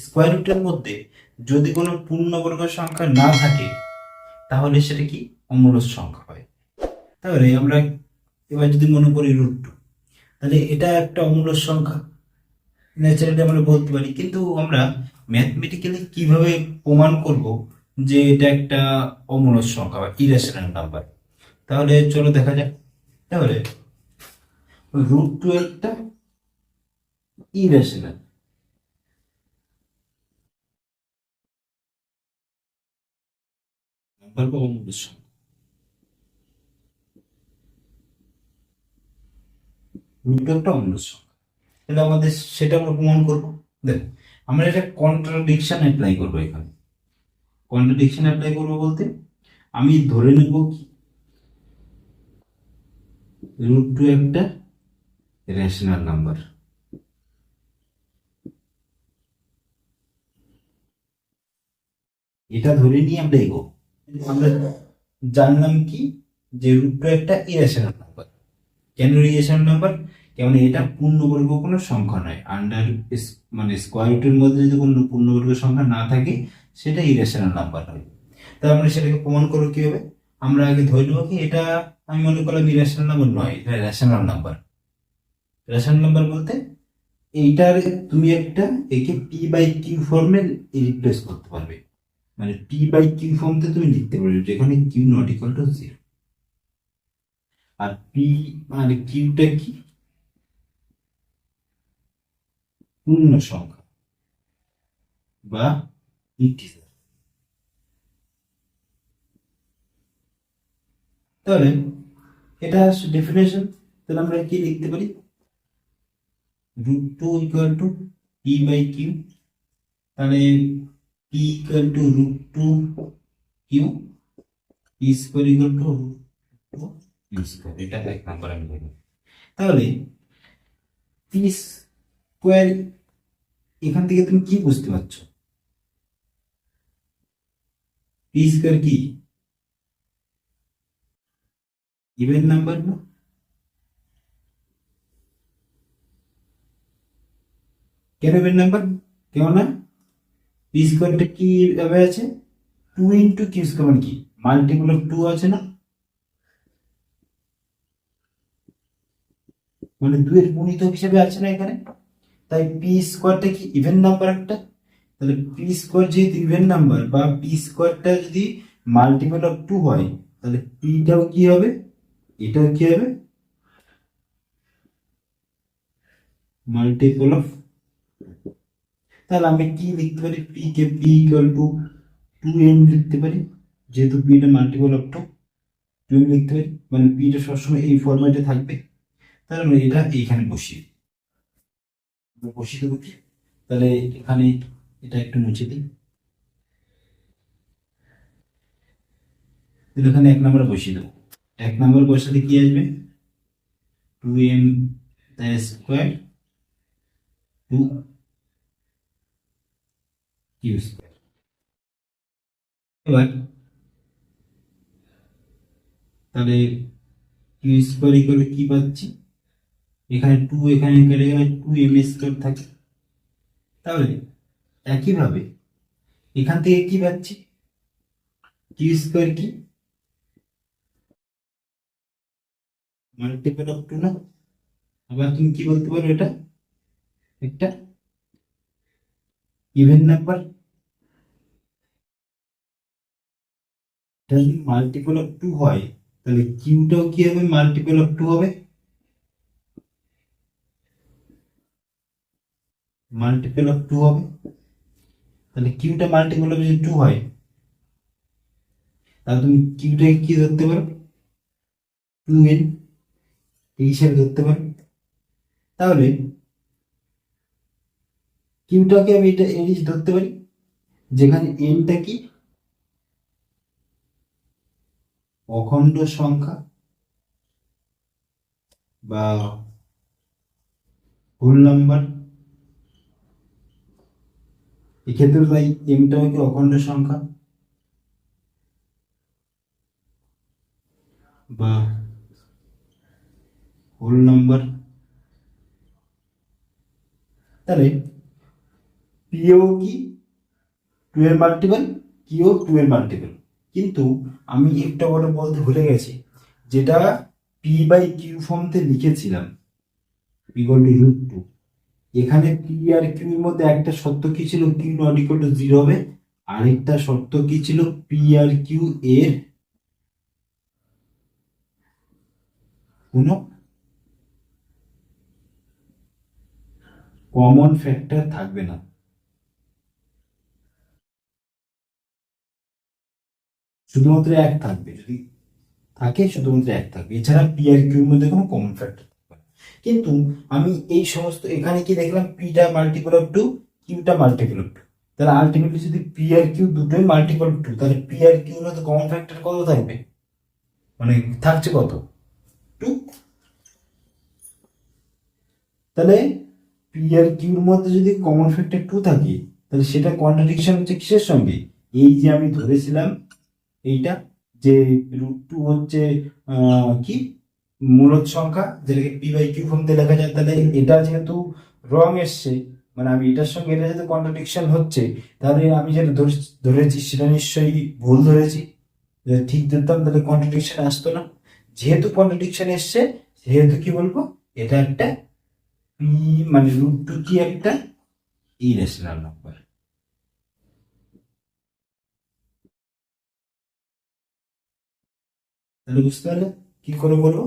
Square রুটের মধ্যে যদি কোনো পূর্ণবর্গ সংখ্যা না থাকে তাহলে সেটা কি অমূলদ সংখ্যা হয়। তাহলে আমরা এবার যদি মনে করি √2, তাহলে এটা একটা অমূলদ সংখ্যা, ন্যাচারালি আমরা বলতে পারি। কিন্তু আমরা ম্যাথমেটিক্যালি কিভাবে প্রমাণ করব যে এটা একটা অমূলদ সংখ্যা বা ইরেশনাল নাম্বার? তাহলে চলো দেখা যাক। তাহলে √2 একটা ইরেশনাল নাম্বার বা অমূলদ সংখ্যা। √2 একটা অমূলদ সংখ্যা, তাহলে আমাদের সেটা আমরা প্রমাণ করবো। দেখো, আমরা এটা কন্ট্রাডিকশন অ্যাপ্লাই করবো এখানে। কন্ট্রাডিকশন অ্যাপ্লাই করবো বলতে আমি ধরে নেব কি √2 একটা রেশনাল নাম্বার। এটা ধরে নিয়ে আমরা এগো। আমরা জানলাম কি যে √2 একটা ইরেশনাল নাম্বার। কেন ইরেশনাল নাম্বার? কেমন এটা পূর্ণবর্গ কোনো সংখ্যা নয়। আন্ডার মানে স্কোয়ার রুটের মধ্যে যদি কোনো পূর্ণবর্গ সংখ্যা না থাকে সেটা ইরেশনাল নাম্বার হয়। তাহলে আমরা সেটাকে প্রমাণ করবো কিভাবে? আমরা আগে ধরে নেবো কি এটা, আমি মনে করলাম ইরেশনাল নাম্বার নয়, এটা রেশনাল নাম্বার। রেশনাল নাম্বার বলতে এইটার তুমি একটা একে p/q ফর্মে রিপ্লেস করতে পারবে। মানে p/q ফর্মতে তুমি লিখতে পারবে যেখানে q নট ইকুয়াল টু 0। আর p মানে কিউটা কি পূর্ণ সংখ্যা বা ইন্টিজার। তাহলে এটা ডেফিনেশন। তাহলে আমরা কি লিখতে পারি? √2 ইকুয়াল টু p/q। তাহলে p equal to √2 q, p square equal to √2 q square. এটা এক নাম্বার আমি লিখব। তাহলে পি স্কোয়ার, এখান থেকে তুমি কি বুঝতে পারছো? পি স্কোয়ার কি ইভেন নাম্বার না? কেন ইভেন নাম্বার? কেন না? পি স্কোয়ারটা কি ভাবে আছে? 2 ইন্টু কিউ স্কোয়ার, মানে কি মাল্টিপল অফ 2 আছে না, মানে 2 এর গুণিতক হিসেবে আছে না এখানে। তাই পি স্কোয়ারটা কি ইভেন নাম্বার একটা। তাহলে পি স্কোয়ার যেহেতু ইভেন নাম্বার বা পি স্কোয়ারটা যদি মাল্টিপল অফ 2 হয়, তাহলে পিটাও কি হবে, এটাও কি হবে মাল্টিপল অফ। তাহলে আমি কি লিখতে পারি? P K P equal to 2n লিখতে পারি, যেহেতু পি টা মাল্টিপল অফ 2 লিখতে পারি, মানে পিটা সবসময় এই ফরম্যাটে থাকবে। তাহলে আমরা এটা এইখানে বসিয়ে দেবো কি? তাহলে এখানে এটা একটু মুছে দিই। তাহলে এখানে 1 নম্বর বসিয়ে দেবো। 1 নম্বর বসালে কি আসবে? 2m square 2 Q square. এবার তাহলে কিউ স্কোয়ার ইকুয়াল কি পাচ্ছি? এখানে 2 এখানে কেটে গেলে 2m স্কোয়ার থাকে। তাহলে একইভাবে এখান থেকে কি পাচ্ছি? কিউ স্কোয়ার কি মাল্টিপল অফ 2 না? আবার তুমি কি বলতে পারো, এটা একটা ইভেন নাম্বার। এটা যদি মাল্টিপল অফ 2 হয়, তাহলে কিউটাও কি হবে মাল্টিপল অফ 2 হবে, মাল্টিপল অফ 2 হবে। তাহলে কিউটা মাল্টিপল অফ যদি 2 হয়, তাহলে তুমি কিউটাকে কি ধরতে পারো? 2n এই হিসাবে ধরতে পারো। তাহলে কিউটাকে আমি এটা এরিজ ধরতে পারি, যেখানে এনটা কি অখণ্ড সংখ্যা বা হোল নাম্বার। এক্ষেত্রে তাই এমটাও কি অখণ্ড সংখ্যা বা হোল নাম্বার। তাহলে পিও কি 2 এর মাল্টিপল, কিও 2 এর মাল্টিপল। কিন্তু আমি একটা বড় বলতে ভুলে গেছি, যেটা পি বাই কিউ ফর্মতে লিখেছিলাম ইকুয়াল টু রুট টু, এখানে পি আর কিউ এর মধ্যে একটা শর্ত কি ছিল, কিউ নট ইকুয়াল টু 0 হবে, আরেকটা শর্ত কি ছিল, পি আর কিউ এর কোনো কমন ফ্যাক্টর থাকবে না। শুধুমাত্র এক থাকবে, যদি থাকে শুধুমাত্র এক থাকবে, এছাড়া পি আর কিউ এর মধ্যে কোনো কমন ফ্যাক্টর থাকবে না। কিন্তু আমি এই সমস্ত এখানে কি দেখলাম, পিটা মাল্টিপল অফ টু, কিউটা মাল্টিপল অফ টু, তাহলে আলটিমেটলি যদি পি আর কিউ দুটোই মাল্টিপল অফ টু, তাহলে পি আর কিউ এর মধ্যে কমন ফ্যাক্টর কত থাকবে, মানে থাকছে কত, টু। তাহলে পি আর কিউর মধ্যে যদি কমন ফ্যাক্টর টু থাকে, তাহলে সেটা কন্ট্রাডিকশন হচ্ছে কিসের সঙ্গে, এই যে আমি ধরেছিলাম এইটা, যে রুট টু হচ্ছে কি মূলদ সংখ্যা, যেটাকে পি বাই কিউ ফর্মতে লেখা যায়, তাহলে এটা যেহেতু রং এসছে, মানে আমি এটার সঙ্গে এটা যেহেতু কন্ট্রাডিকশন হচ্ছে, তাহলে আমি যেটা ধরেছি সেটা নিশ্চয়ই ভুল ধরেছি। যদি ঠিক ধরতাম তাহলে কন্ট্রাডিকশন আসতো না, যেহেতু কন্ট্রাডিকশন এসছে সেহেতু কি বলবো, এটা একটা পি, মানে রুট টু কি একটা ইরেশনাল নাম্বার। তাহলে বুঝতে পারলে কি করে বলবো।